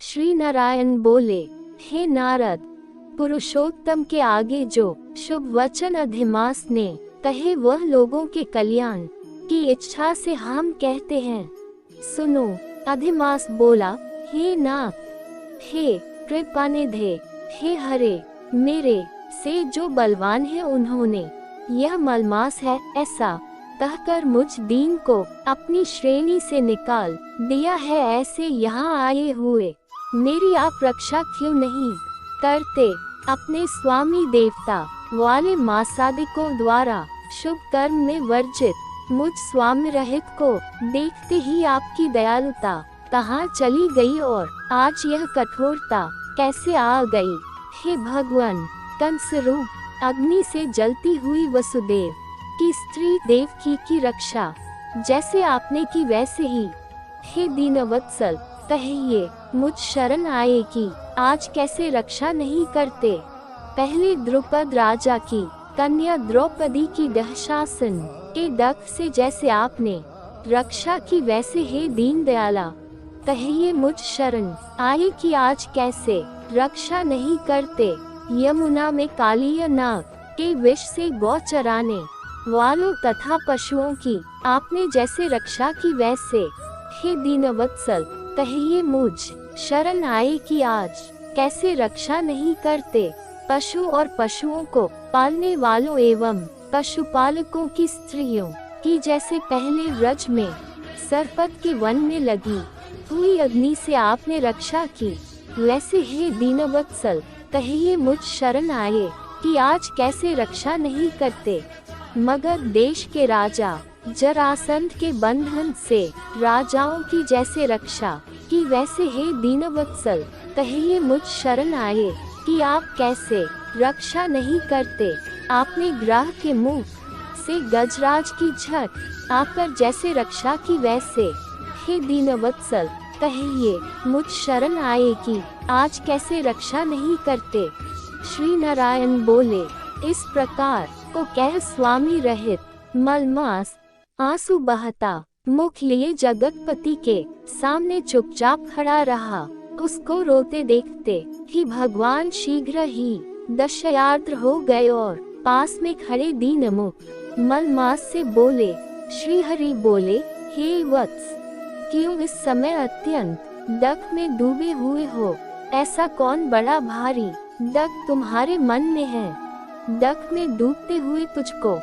श्री नारायण बोले, हे नारद, पुरुषोत्तम के आगे जो शुभ वचन अधिमास ने कहे वह लोगों के कल्याण की इच्छा से हम कहते हैं। सुनो। अधिमास बोला, हे नाथ, हे कृपानिधे, हे हरे, मेरे से जो बलवान है उन्होंने यह मलमास है ऐसा कहकर मुझ दीन को अपनी श्रेणी से निकाल दिया है। ऐसे यहाँ आए हुए मेरी आप रक्षा क्यों नहीं करते? अपने स्वामी देवता वाले मासादिकों द्वारा शुभ कर्म में वर्जित मुझ स्वामी रहित को देखते ही आपकी दयालुता कहाँ चली गई और आज यह कठोरता कैसे आ गई? हे भगवान, कंस रूप अग्नि से जलती हुई वसुदेव की स्त्री देवकी की रक्षा जैसे आपने की वैसे ही हे दीनवत्सल कहिए मुझ शरण आए कि आज कैसे रक्षा नहीं करते? पहले द्रुपद राजा की कन्या द्रौपदी की दहशासन के दख से जैसे आपने रक्षा की वैसे हे दीन दयाला कहिए मुझ शरण आए कि आज कैसे रक्षा नहीं करते? यमुना में कालिया नाग के विष से गौ चराने वालों तथा पशुओं की आपने जैसे रक्षा की वैसे हे दीनवत्सल कहिए मुझ शरण आए कि आज कैसे रक्षा नहीं करते? पशु और पशुओं को पालने वालों एवं पशुपालकों की स्त्रियों की जैसे पहले व्रज में सरपत के वन में लगी हुई अग्नि से आपने रक्षा की वैसे हे दीनवत्सल कहिए मुझ शरण आए कि आज कैसे रक्षा नहीं करते? मगध देश के राजा जरासंध के बंधन से राजाओं की जैसे रक्षा की वैसे हे दीनवत्सल कहिए मुझ शरण आए कि आप कैसे रक्षा नहीं करते? आपने ग्रह के मुख से गजराज की झट आकर जैसे रक्षा की वैसे हे दीनवत्सल कहिए मुझ शरण आए कि आज कैसे रक्षा नहीं करते? श्री नारायण बोले, इस प्रकार को कह स्वामी रहित मलमास आंसू बहता मुख लिए जगतपति के सामने चुपचाप खड़ा रहा। उसको रोते देखते ही भगवान शीघ्र ही दशयार्द्र हो गए और पास में खड़े दीनमुख मलमास से बोले, श्री हरि बोले, हे वत्स, क्यों इस समय अत्यंत दख में डूबे हुए हो? ऐसा कौन बड़ा भारी दख तुम्हारे मन में है? दख में डूबते हुए तुझको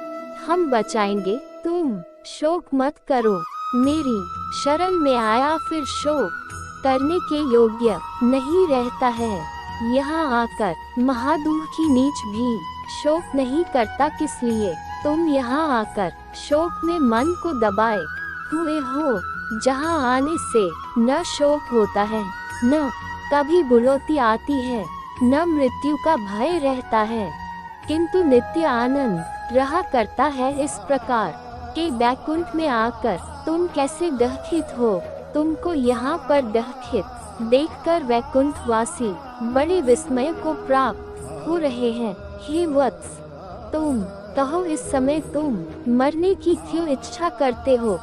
हम बचाएंगे, तुम शोक मत करो। मेरी शरण में आया फिर शोक करने के योग्य नहीं रहता है। यहाँ आकर महादुखी नीच भी शोक नहीं करता, किस लिए तुम यहाँ आकर शोक में मन को दबाए हुए हो? जहाँ आने से न शोक होता है, न कभी बुढ़ोती आती है, न मृत्यु का भय रहता है, किंतु नित्य आनंद रहा करता है। इस प्रकार के बैकुंठ में आकर तुम कैसे दहखित हो? तुमको यहाँ पर दहखित देखकर वैकुंठवासी बड़े विस्मय को प्राप्त हो रहे हैं। हे वत्स, तुम कहो इस समय तुम मरने की क्यों इच्छा करते हो?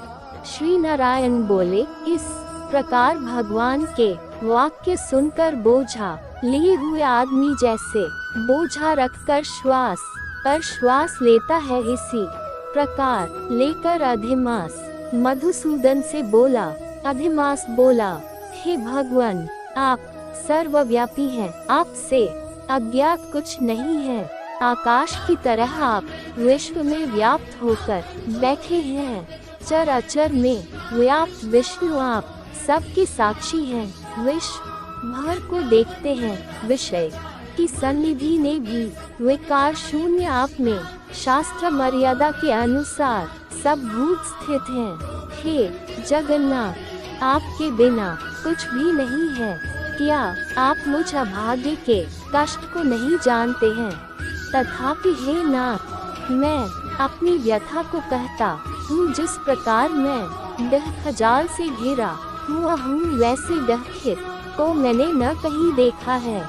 श्री नारायण बोले, इस प्रकार भगवान के वाक्य सुनकर बोझा लिए हुए आदमी जैसे बोझा रखकर श्वास पर श्वास लेता है, इसी प्रकार लेकर अधिमास मधुसूदन से बोला। अधिमास बोला, हे भगवान, आप सर्वव्यापी हैं, आपसे अज्ञात कुछ नहीं है। आकाश की तरह आप विश्व में व्याप्त होकर बैठे हैं। चर अचर में व्याप्त विष्णु आप सबकी साक्षी हैं। विश्व भर को देखते हैं। विषय की सन्निधि ने भी विकार शून्य आप में शास्त्र मर्यादा के अनुसार सब भूत स्थित हैं। हे जगन्नाथ, आपके बिना कुछ भी नहीं है। क्या आप मुझ अभागे के कष्ट को नहीं जानते हैं? तथापि हे नाथ, मैं अपनी व्यथा को कहता हूँ। जिस प्रकार मैं दहखजाल से घिरा हुआ हूँ, वैसे दहखित को मैंने न कहीं देखा है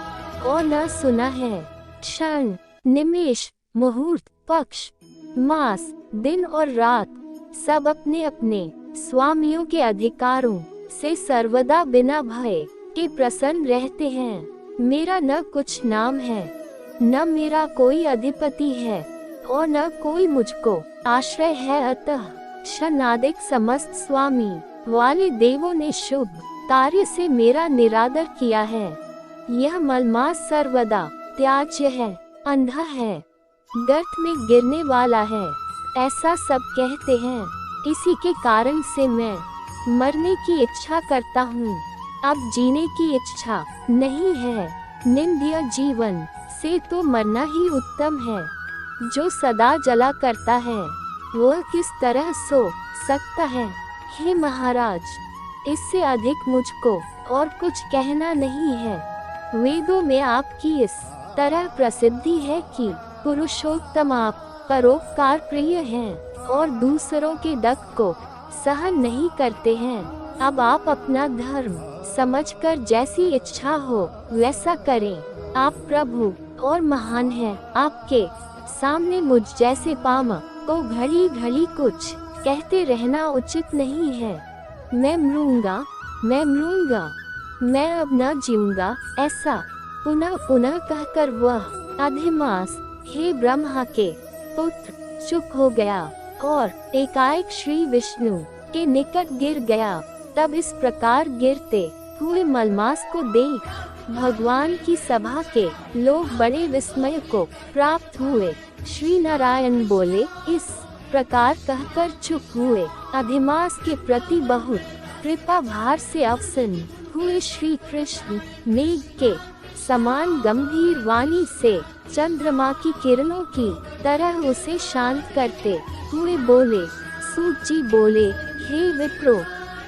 और न सुना है। क्षण, निमेष, मुहूर्त, पक्ष, मास, दिन और रात सब अपने अपने स्वामियों के अधिकारों से सर्वदा बिना भय के प्रसन्न रहते हैं। मेरा न कुछ नाम है, न मेरा कोई अधिपति है, और न कोई मुझको आश्रय है। अतः शनादिक समस्त स्वामी वाले देवों ने शुभ कार्य से मेरा निरादर किया है। यह मलमास सर्वदा त्याज्य है, अंधा है, गर्त में गिरने वाला है, ऐसा सब कहते हैं। इसी के कारण से मैं मरने की इच्छा करता हूँ, अब जीने की इच्छा नहीं है। निंद्य जीवन से तो मरना ही उत्तम है। जो सदा जला करता है वह किस तरह सो सकता है। हे महाराज, इससे अधिक मुझको और कुछ कहना नहीं है। वेदों में आपकी इस तरह प्रसिद्धि है कि पुरुषोत्तम आप परोपकार प्रिय हैं और दूसरों के दुख को सहन नहीं करते हैं। अब आप अपना धर्म समझकर जैसी इच्छा हो वैसा करें। आप प्रभु और महान हैं। आपके सामने मुझ जैसे पामक को घड़ी घड़ी कुछ कहते रहना उचित नहीं है। मैं मरूंगा, मैं मरूंगा, मैं अब न जीऊंगा, ऐसा पुनः पुनः कहकर वह अधिमास हे ब्रह्मा के पुत्र चुप हो गया और एकाएक श्री विष्णु के निकट गिर गया। तब इस प्रकार गिरते हुए मलमास को देख भगवान की सभा के लोग बड़े विस्मय को प्राप्त हुए। श्री नारायण बोले, इस प्रकार कहकर चुप हुए अधिमास के प्रति बहुत कृपा भार से अवसन्न हुए श्री कृष्ण मेघ के समान गंभीर वाणी से चंद्रमा की किरणों की तरह उसे शांत करते हुए बोले। सूत जी बोले, हे विप्रो,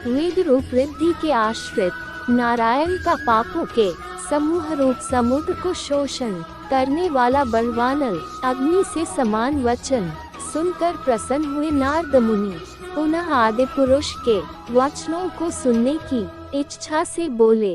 वेद रूप रिद्धि के आश्रित नारायण का पापों के समूह रूप समुद्र को शोषण करने वाला बलवानल अग्नि से समान वचन सुनकर प्रसन्न हुए नारद मुनि पुनः आदि पुरुष के वचनों को सुनने की इच्छा से बोले।